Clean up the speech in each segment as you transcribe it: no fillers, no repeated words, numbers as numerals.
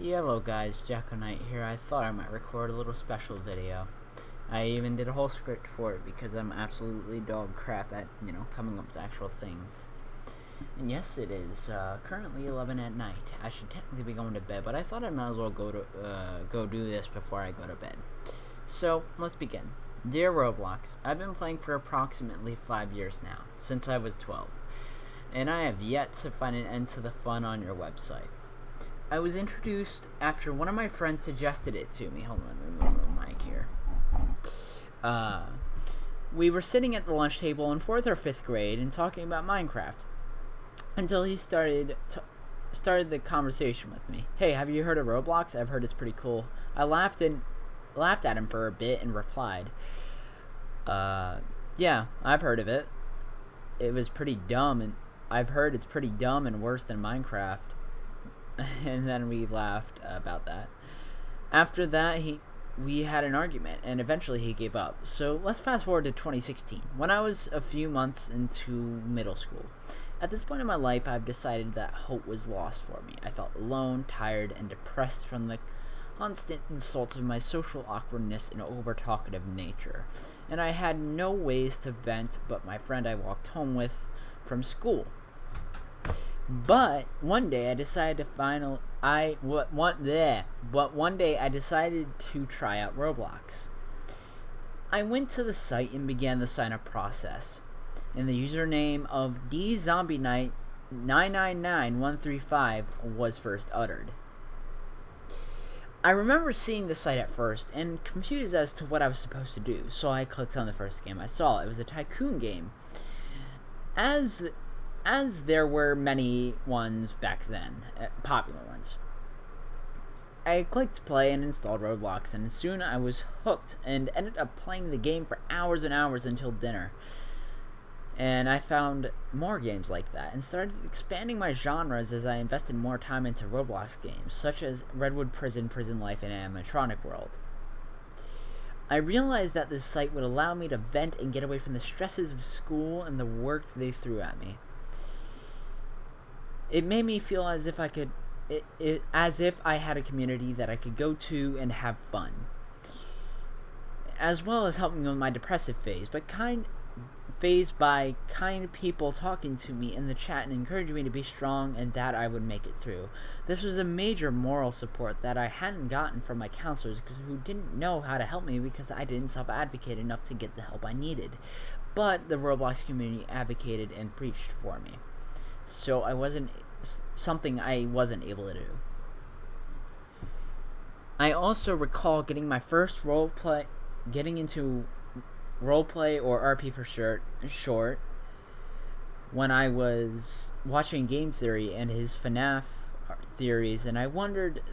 Hello guys, Jacko Knight here. I thought I might record a little special video. I even did a whole script for it because I'm absolutely dog crap at, coming up with actual things. And yes, it is currently 11 at night. I should technically be going to bed, but I thought I might as well go do this before I go to bed. So, let's begin. Dear Roblox, I've been playing for approximately 5 years now, since I was 12. And I have yet to find an end to the fun on your website. I was introduced after one of my friends suggested it to me. Hold on, let me move my mic here. We were sitting at the lunch table in 4th or 5th grade and talking about Minecraft until he started the conversation with me. Hey, have you heard of Roblox? I've heard it's pretty cool. I laughed at him for a bit and replied, yeah, I've heard of it. It was pretty dumb, and I've heard it's pretty dumb and worse than Minecraft. And then we laughed about that. After that, we had an argument, and eventually he gave up. So let's fast forward to 2016, when I was a few months into middle school. At this point in my life, I've decided that hope was lost for me. I felt alone, tired, and depressed from the constant insults of my social awkwardness and over-talkative nature. And I had no ways to vent but my friend I walked home with from school. But one day I decided to try out Roblox. I went to the site and began the sign-up process, and the username of DZombieKnight999135 was first uttered. I remember seeing the site at first and confused as to what I was supposed to do, so I clicked on the first game I saw. It was a tycoon game. As there were many ones back then, popular ones. I clicked play and installed Roblox, and soon I was hooked and ended up playing the game for hours and hours until dinner. And I found more games like that and started expanding my genres as I invested more time into Roblox games, such as Redwood Prison, Prison Life, and Animatronic World. I realized that this site would allow me to vent and get away from the stresses of school and the work they threw at me. It made me feel as if I had a community that I could go to and have fun, as well as helping me with my depressive phase, by kind people talking to me in the chat and encouraging me to be strong and that I would make it through. This was a major moral support that I hadn't gotten from my counselors, who didn't know how to help me because I didn't self-advocate enough to get the help I needed. But the Roblox community advocated and preached for me. So I wasn't able to do. I also recall getting my first getting into roleplay or RP for short, when I was watching Game Theory and his FNAF theories, and I wondered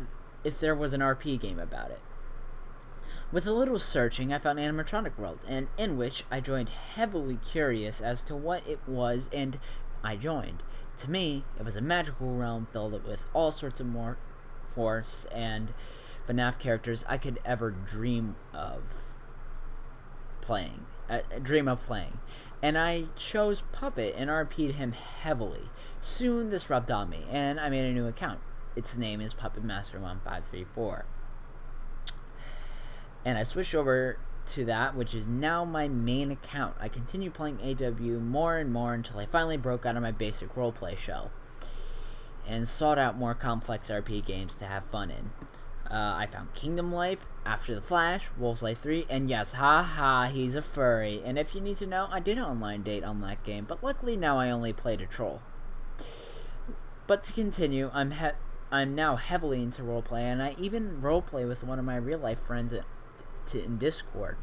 if there was an RP game about it. With a little searching, I found Animatronic World, and in which I joined, heavily curious as to what it was, and I joined. To me, it was a magical realm filled with all sorts of morphs and FNAF characters I could ever dream of playing. And I chose Puppet and RP'd him heavily. Soon this rubbed on me, and I made a new account. Its name is PuppetMaster1534. And I switched over to that, which is now my main account. I continued playing AW more and more until I finally broke out of my basic roleplay shell and sought out more complex RP games to have fun in. I found Kingdom Life, After the Flash, Wolf's Life 3, and yes, he's a furry. And if you need to know, I did an online date on that game, but luckily now I only played a troll. But to continue, I'm now heavily into roleplay, and I even roleplay with one of my real-life friends in Discord.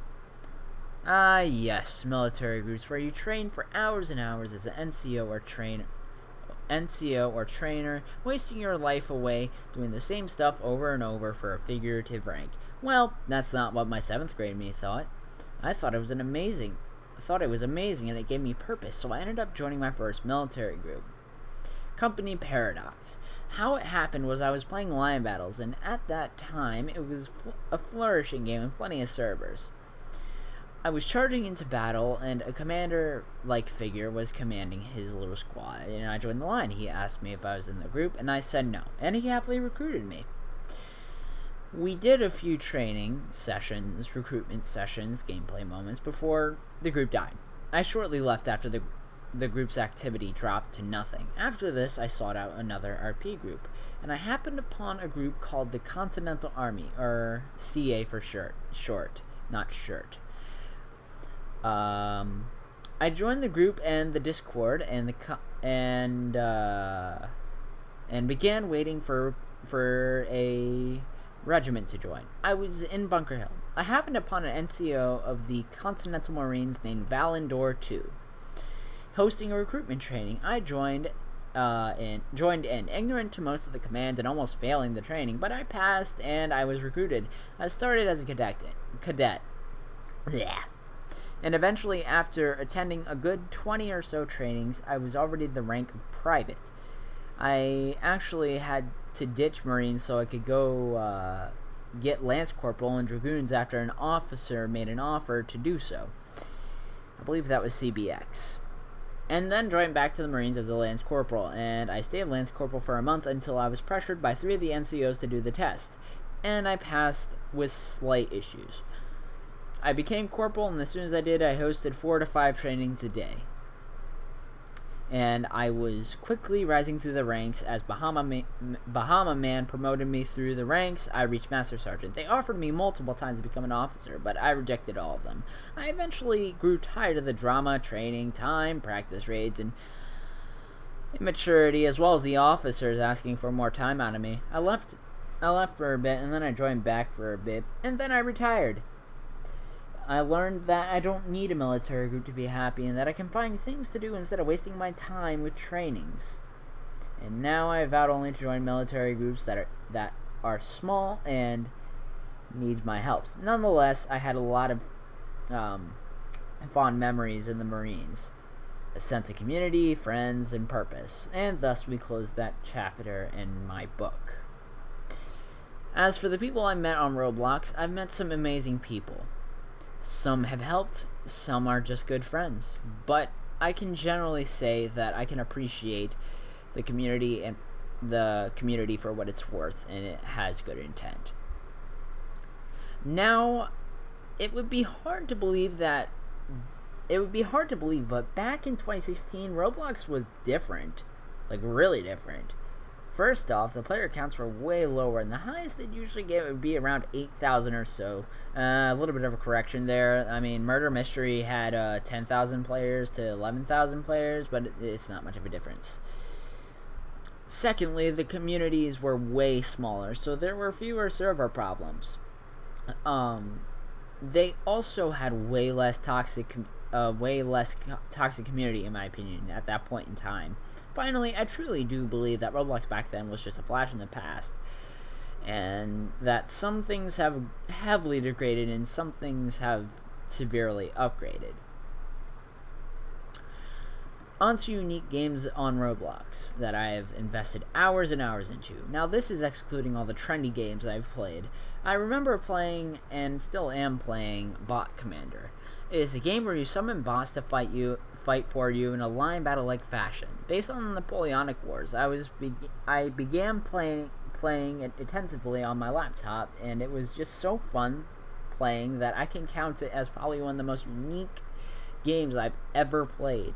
Yes, military groups where you train for hours and hours as an NCO or trainer, wasting your life away doing the same stuff over and over for a figurative rank. Well, that's not what my 7th grade me thought. I thought it was amazing, and it gave me purpose, so I ended up joining my first military group, Company Paradox. How it happened was I was playing Lion Battles, and at that time it was a flourishing game with plenty of servers. I was charging into battle, and a commander-like figure was commanding his little squad, and I joined the line. He asked me if I was in the group, and I said no, and he happily recruited me. We did a few training sessions, recruitment sessions, gameplay moments before the group died. I shortly left after the group's activity dropped to nothing. After this, I sought out another RP group, and I happened upon a group called the Continental Army, or CA for short, not shirt. I joined the group and the Discord and began waiting for a regiment to join. I was in Bunker Hill. I happened upon an NCO of the Continental Marines named Valendor II, hosting a recruitment training. I joined in, ignorant to most of the commands and almost failing the training, but I passed and I was recruited. I started as a cadet. Yeah. And eventually, after attending a good 20 or so trainings, I was already the rank of private. I actually had to ditch Marines so I could go get Lance Corporal and Dragoons after an officer made an offer to do so. I believe that was CBX. And then joined back to the Marines as a Lance Corporal, and I stayed Lance Corporal for a month until I was pressured by 3 of the NCOs to do the test, and I passed with slight issues. I became Corporal, and as soon as I did, I hosted 4 to 5 trainings a day. And I was quickly rising through the ranks as Bahama Man promoted me through the ranks. I reached Master Sergeant. They offered me multiple times to become an officer, but I rejected all of them. I eventually grew tired of the drama, training, time, practice raids, and immaturity, as well as the officers asking for more time out of me. I left for a bit, and then I joined back for a bit, and then I retired. I learned that I don't need a military group to be happy, and that I can find things to do instead of wasting my time with trainings. And now I vowed only to join military groups that are small and need my helps. Nonetheless, I had a lot of fond memories in the Marines, a sense of community, friends, and purpose, and thus we closed that chapter in my book. As for the people I met on Roblox, I've met some amazing people. Some have helped, some are just good friends, but I can generally say that I can appreciate the community and the community for what it's worth, and it has good intent. Now, it would be hard to believe, but back in 2016, Roblox was different, like really different. First off, the player counts were way lower, and the highest they'd usually get would be around 8,000 or so. A little bit of a correction there. I mean, Murder Mystery had 10,000 players to 11,000 players, but it's not much of a difference. Secondly, the communities were way smaller, so there were fewer server problems. They also had way less toxic community, in my opinion, at that point in time. Finally, I truly do believe that Roblox back then was just a flash in the past, and that some things have heavily degraded and some things have severely upgraded. Onto unique games on Roblox that I have invested hours and hours into. Now, this is excluding all the trendy games I've played. I remember playing, and still am playing, Bot Commander. It is a game where you summon bots to fight for you in a line battle-like fashion. Based on the Napoleonic Wars, I began playing it intensively on my laptop, and it was just so fun playing that I can count it as probably one of the most unique games I've ever played.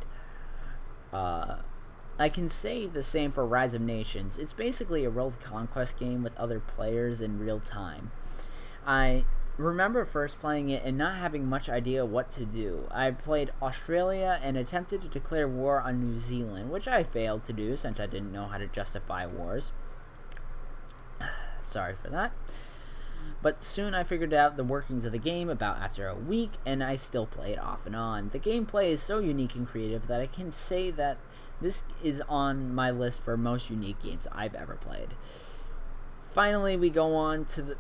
I can say the same for Rise of Nations. It's basically a world conquest game with other players in real time. I remember first playing it and not having much idea what to do. I played Australia and attempted to declare war on New Zealand, which I failed to do since I didn't know how to justify wars. Sorry for that. But soon I figured out the workings of the game about after a week, and I still play it off and on. The gameplay is so unique and creative that I can say that this is on my list for most unique games I've ever played. Finally, we go on to the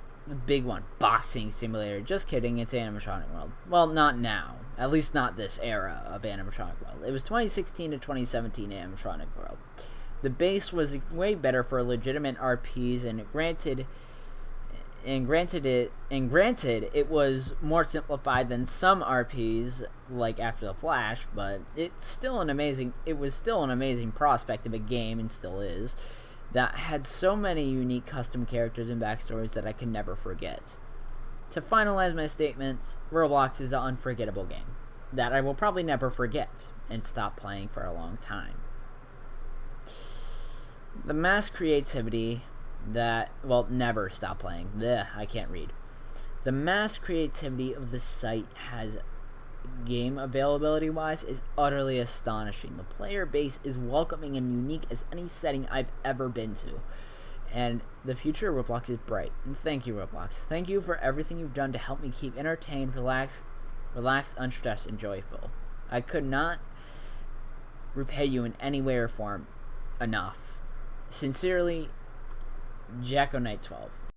big one, Boxing Simulator. Just kidding, it's Animatronic World. Well, not now. At least not this era of Animatronic World. It was 2016 to 2017 Animatronic World. The base was way better for legitimate RPs, and granted it was more simplified than some RPs like After the Flash, but it was still an amazing prospect of a game, and still is. that had so many unique custom characters and backstories that I could never forget. To finalize my statements, Roblox is an unforgettable game that I will probably never forget and stop playing for a long time. The mass creativity that, well, never stop playing. Blech, I can't read. The mass creativity of the site has game availability wise is utterly astonishing. The player base is welcoming and unique as any setting I've ever been to. And the future of Roblox is bright. And thank you, Roblox. Thank you for everything you've done to help me keep entertained, relaxed, unstressed, and joyful. I could not repay you in any way or form enough. Sincerely, Jacko Knight 12.